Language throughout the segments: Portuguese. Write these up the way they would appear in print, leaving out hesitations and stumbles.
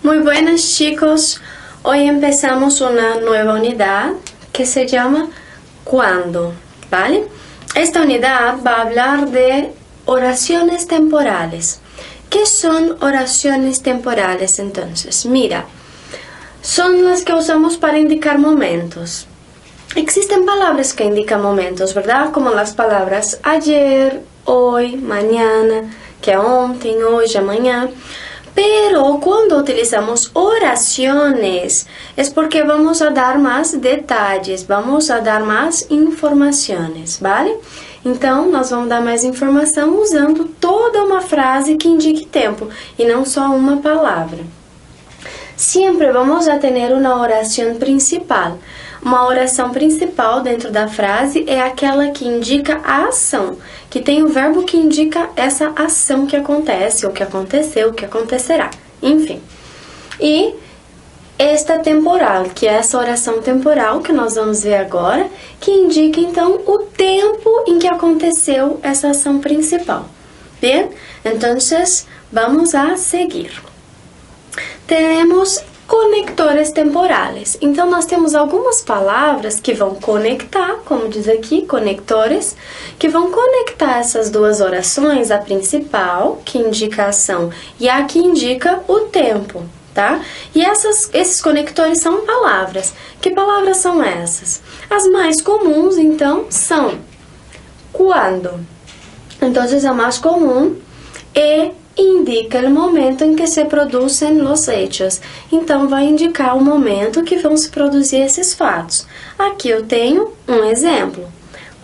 Muy buenas chicos, hoy empezamos una nueva unidad que se llama ¿Cuándo? ¿Vale? Esta unidad va a hablar de oraciones temporales. ¿Qué son oraciones temporales entonces? Mira, son las que usamos para indicar momentos. Existen palabras que indican momentos, ¿verdad? Como las palabras ayer, hoy, mañana, que ontem, hoje, amanhã. Pero cuando utilizamos oraciones es porque vamos a dar más detalles, vamos a dar más informações, ¿vale? Então, nós vamos dar mais informação usando toda uma frase que indique tempo e não só uma palavra. Siempre vamos a tener una oración principal. Uma oração principal dentro da frase é aquela que indica a ação, que tem o verbo que indica essa ação que acontece, ou que aconteceu, ou que acontecerá, enfim. E esta temporal, que é essa oração temporal que nós vamos ver agora, que indica então o tempo em que aconteceu essa ação principal. Bem? Então, vamos a seguir. Temos conectores temporales. Então, nós temos algumas palavras que vão conectar, como diz aqui, conectores, que vão conectar essas duas orações, a principal, que indica a ação, e a que indica o tempo, tá? E esses conectores são palavras. Que palavras são essas? As mais comuns, então, são quando. Então, a mais comum é indica o momento em que se produzem os hechos. Então, vai indicar o momento que vão se produzir esses fatos. Aqui eu tenho um exemplo.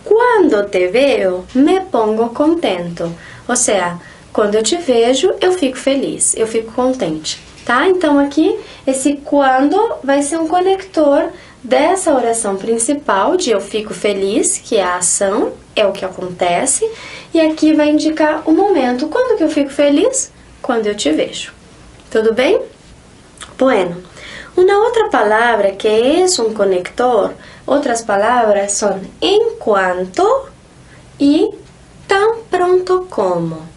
Quando te veo, me pongo contento. Ou seja, quando eu te vejo, eu fico feliz, eu fico contente. Tá? Então, aqui, esse quando vai ser um conector dessa oração principal de eu fico feliz, que é a ação, é o que acontece, e aqui vai indicar o momento. Quando que eu fico feliz? Quando eu te vejo. Tudo bem? Bueno, uma outra palavra que é um conector, outras palavras são enquanto e tão pronto como.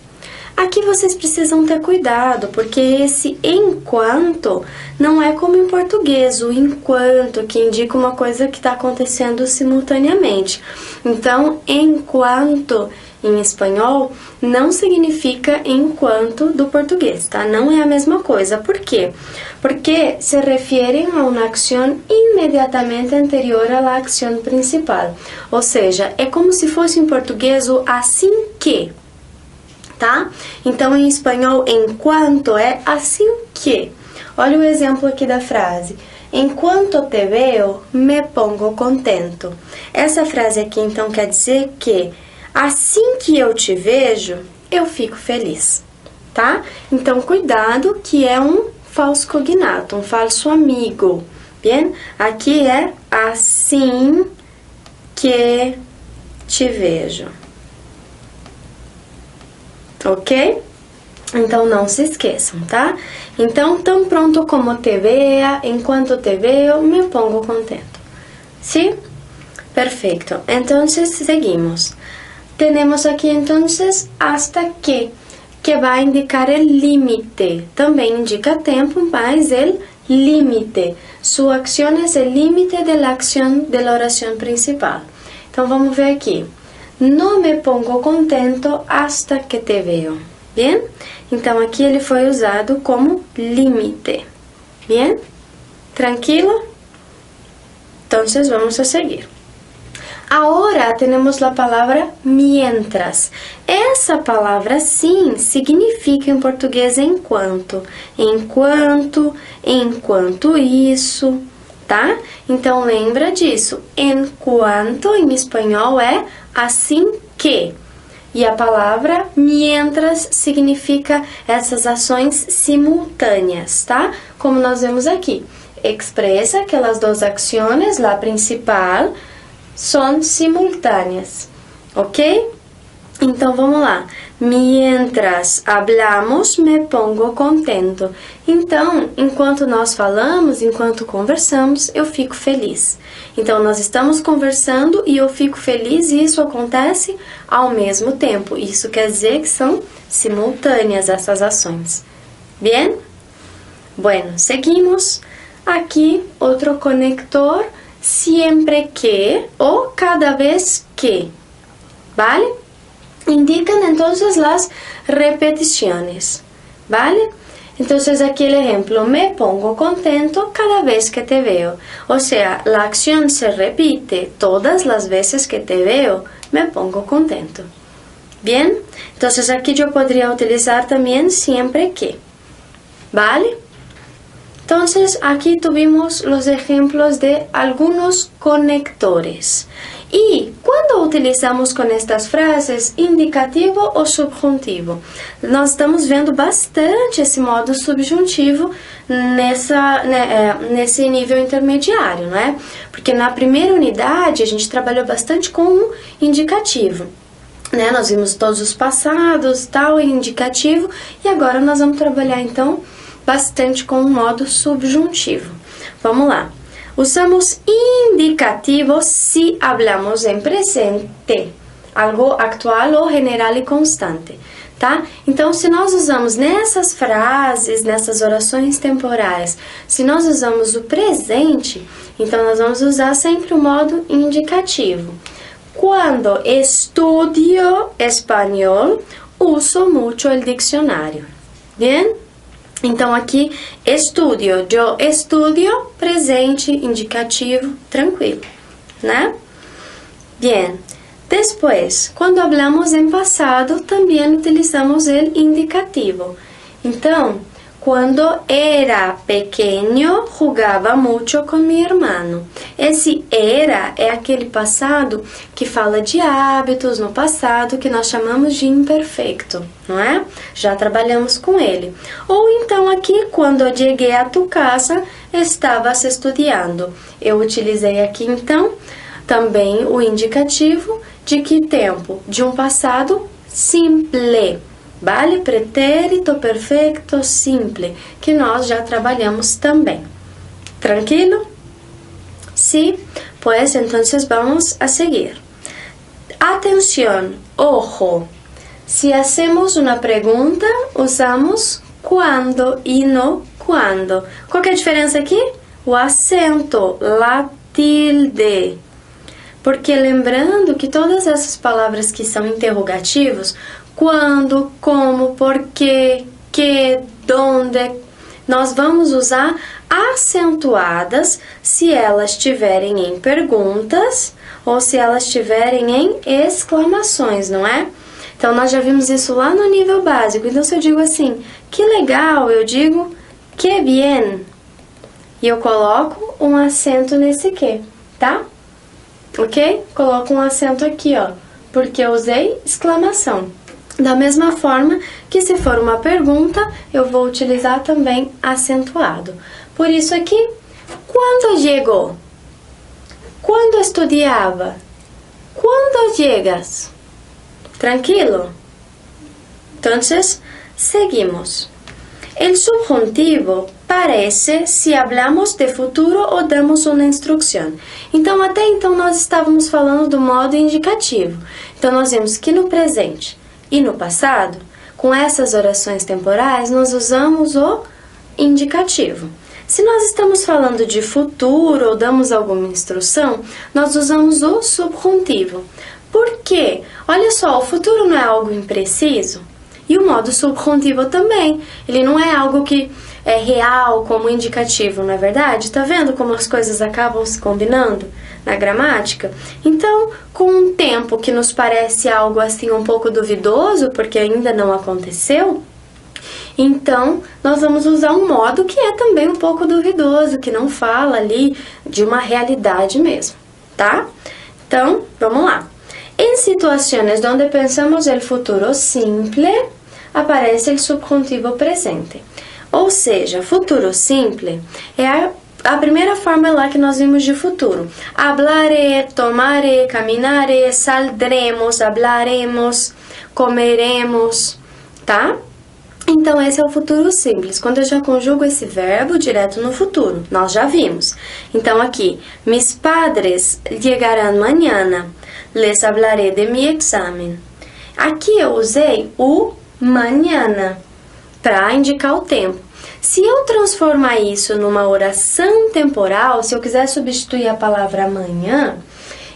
Aqui vocês precisam ter cuidado, porque esse enquanto não é como em português, o enquanto, que indica uma coisa que está acontecendo simultaneamente. Então, enquanto em espanhol não significa enquanto do português, tá? Não é a mesma coisa. Por quê? Porque se referem a uma ação imediatamente anterior à ação principal. Ou seja, é como se fosse em português o assim que. Tá? Então, em espanhol, enquanto é assim que. Olha o exemplo aqui da frase. Enquanto te veo, me pongo contento. Essa frase aqui, então, quer dizer que assim que eu te vejo, eu fico feliz. Tá? Então, cuidado que é um falso cognato, um falso amigo. Bem? Aqui é assim que te vejo. Ok? Então, não se esqueçam, tá? Então, tão pronto como te vea, enquanto te veo, me pongo contento. ¿Sí? Perfecto. Entonces, seguimos. Tenemos aquí, entonces, hasta que vai indicar o límite. Também indica tempo, mas o límite. Sua ação é o límite da ação da oração principal. Então, vamos ver aqui. No me pongo contento hasta que te veo. Bien? Então, aqui ele foi usado como límite. Bien? Tranquilo? Então, vamos a seguir. Agora, temos a palavra mientras. Essa palavra, sim, significa em português enquanto. Enquanto, enquanto isso, tá? Então, lembra disso. Enquanto, em espanhol, é assim que. E a palavra mientras significa essas ações simultâneas, tá? Como nós vemos aqui. Expressa que as duas ações, a principal, são simultâneas, ok? Então, vamos lá. Mientras hablamos, me pongo contento. Então, enquanto nós falamos, enquanto conversamos, eu fico feliz. Então, nós estamos conversando e eu fico feliz e isso acontece ao mesmo tempo. Isso quer dizer que são simultâneas essas ações. Bien? Bueno, seguimos. Aqui, outro conector, siempre que o cada vez que, ¿vale? Indican entonces las repeticiones, ¿vale? Entonces aquí el ejemplo, me pongo contento cada vez que te veo. O sea, la acción se repite todas las veces que te veo, me pongo contento. Bien, entonces aquí yo podría utilizar también siempre que, ¿vale? Entonces aquí tuvimos los ejemplos de algunos conectores. Y cuando utilizamos con estas frases indicativo ou subjuntivo, nós estamos vendo bastante esse modo subjuntivo nesse nível intermediário, não é? Porque na primeira unidade a gente trabalhou bastante com o indicativo, né? Nós vimos todos os passados, tal, indicativo, e agora nós vamos trabalhar então bastante com o modo subjuntivo. Vamos lá. Usamos indicativo si hablamos em presente, algo actual ou general e constante, tá? Então, se nós usamos nessas frases, nessas orações temporais, se nós usamos o presente, então nós vamos usar sempre o modo indicativo. Quando estudio espanhol, uso mucho el diccionario. Bien? Então, aqui, estudio, eu estudio, presente, indicativo, tranquilo, né? Bien. Depois, quando hablamos em passado, também utilizamos o indicativo. Então, quando era pequeno, jugava muito com meu irmão. Esse era é aquele passado que fala de hábitos no passado, que nós chamamos de imperfeito, não é? Já trabalhamos com ele. Ou então aqui, quando cheguei a tu casa, estavas estudando. Eu utilizei aqui, então, também o indicativo de que tempo? De um passado simple. Vale? Pretérito perfeito simple, que nós já trabalhamos também. Tranquilo? Sí, pues entonces vamos a seguir. Atención, ojo. Si hacemos una pregunta, usamos cuando y no cuando. Qual que é a diferença aqui? O acento, la tilde. Porque lembrando que todas essas palavras que são interrogativos, quando, como, porquê, que, donde, nós vamos usar acentuadas se elas estiverem em perguntas ou se elas estiverem em exclamações, não é? Então, nós já vimos isso lá no nível básico. Então, se eu digo assim, que legal, eu digo que bien. E eu coloco um acento nesse que, tá? Ok? Coloco um acento aqui, ó, porque eu usei exclamação. Da mesma forma que se for uma pergunta, eu vou utilizar também acentuado. Por isso aqui, quando chegou? Quando estudiava? Quando chegas? Tranquilo? Entonces, seguimos. El subjuntivo parece se hablamos de futuro ou damos uma instrução. Então, até então, nós estávamos falando do modo indicativo. Então, nós vimos que no presente e no passado, com essas orações temporais, nós usamos o indicativo. Se nós estamos falando de futuro ou damos alguma instrução, nós usamos o subjuntivo. Por quê? Olha só, o futuro não é algo impreciso? E o modo subjuntivo também. Ele não é algo que é real como indicativo, não é verdade? Tá vendo como as coisas acabam se combinando na gramática? Então, com um tempo que nos parece algo assim um pouco duvidoso, porque ainda não aconteceu, então nós vamos usar um modo que é também um pouco duvidoso, que não fala ali de uma realidade mesmo, tá? Então, vamos lá. Em situações onde pensamos el futuro simple, aparece o subjuntivo presente. Ou seja, futuro simple é a primeira forma lá que nós vimos de futuro. Hablaré, tomaré, caminaré, saldremos, hablaremos, comeremos, tá? Então, esse é o futuro simples, quando eu já conjugo esse verbo direto no futuro. Nós já vimos. Então, aqui, mis padres llegarán mañana. Les hablaré de mi examen. Aqui eu usei o mañana. para indicar o tempo. Se eu transformar isso numa oração temporal, se eu quiser substituir a palavra amanhã,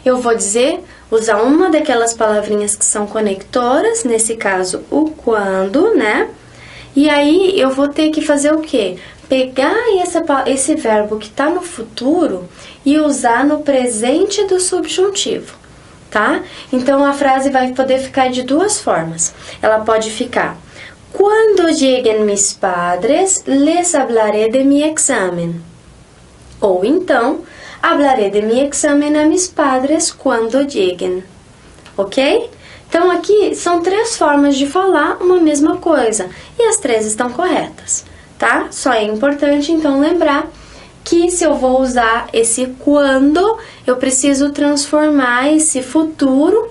eu vou usar uma daquelas palavrinhas que são conectoras, nesse caso o quando, né? E aí eu vou ter que fazer o quê? Pegar esse verbo que está no futuro e usar no presente do subjuntivo, tá? Então a frase vai poder ficar de duas formas. Ela pode ficar: Quando lleguen mis padres, les hablaré de mi examen. Ou então, hablaré de mi examen a mis padres quando lleguen. Ok? Então aqui são três formas de falar uma mesma coisa e as três estão corretas, tá? Só é importante então lembrar que se eu vou usar esse quando, eu preciso transformar esse futuro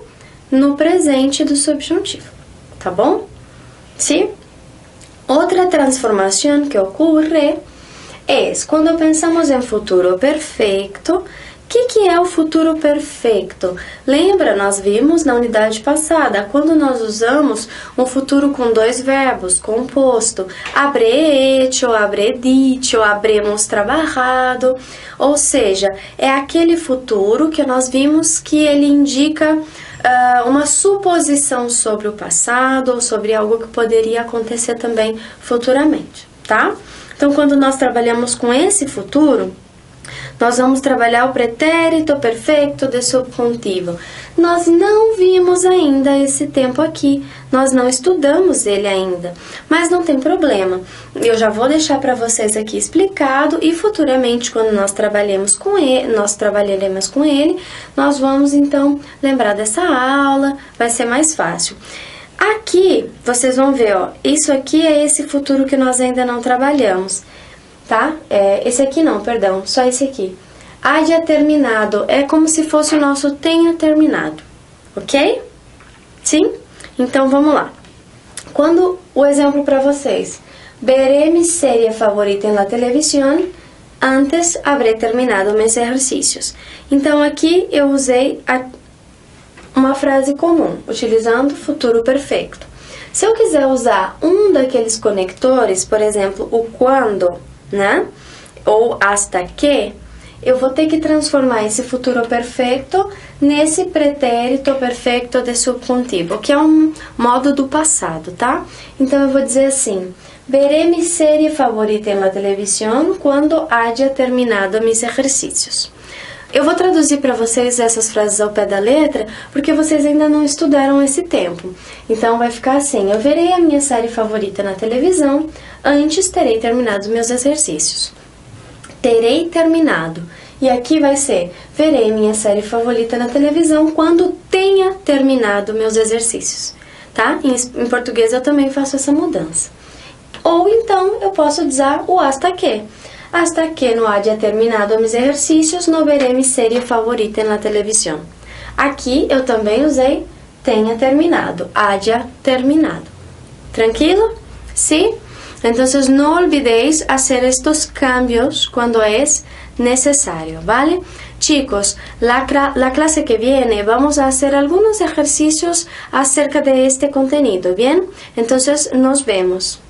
no presente do subjuntivo, tá bom? Sim? Outra transformação que ocorre é quando pensamos em futuro perfeito. O que é o futuro perfeito? Lembra, nós vimos na unidade passada, quando nós usamos um futuro com dois verbos, composto, habré hecho, habré dicho, habremos trabajado, ou seja, é aquele futuro que nós vimos que ele indica uma suposição sobre o passado ou sobre algo que poderia acontecer também futuramente, tá? Então, quando nós trabalhamos com esse futuro, nós vamos trabalhar o pretérito perfeito de subjuntivo. Nós não vimos ainda esse tempo aqui, nós não estudamos ele ainda, mas não tem problema. Eu já vou deixar para vocês aqui explicado e futuramente, quando nós trabalharemos com ele, nós vamos então lembrar dessa aula, vai ser mais fácil. Aqui, vocês vão ver, ó, isso aqui é esse futuro que nós ainda não trabalhamos. Tá? Esse aqui não, perdão, só esse aqui. Haya terminado é como se fosse o nosso tenha terminado, ok? Sim? Então vamos lá. Quando o exemplo para vocês: veré mi serie favorita en la televisión antes habré terminado mis ejercicios. Então aqui eu usei uma frase comum, utilizando futuro perfeito. Se eu quiser usar um daqueles conectores, por exemplo, o quando, né? Ou hasta que, eu vou ter que transformar esse futuro perfeito nesse pretérito perfeito de subjuntivo, que é um modo do passado, tá? Então eu vou dizer assim: veré mi serie favorita en la televisión quando haya terminado mis ejercicios. Eu vou traduzir para vocês essas frases ao pé da letra, porque vocês ainda não estudaram esse tempo. Então vai ficar assim: eu verei a minha série favorita na televisão, antes terei terminado meus exercícios. Terei terminado. E aqui vai ser: verei minha série favorita na televisão quando tenha terminado meus exercícios. Tá? Em português eu também faço essa mudança. Ou então eu posso usar o hasta que. Hasta que no haya terminado mis ejercicios, no veré mi serie favorita en la televisión. Aqui eu também usei tenha terminado, haya terminado. Tranquilo? ¿Sí? Entonces no olvidéis hacer estos cambios cuando es necesario, ¿vale? Chicos, la clase que viene vamos a hacer algunos ejercicios acerca de este contenido, ¿bien? Entonces nos vemos.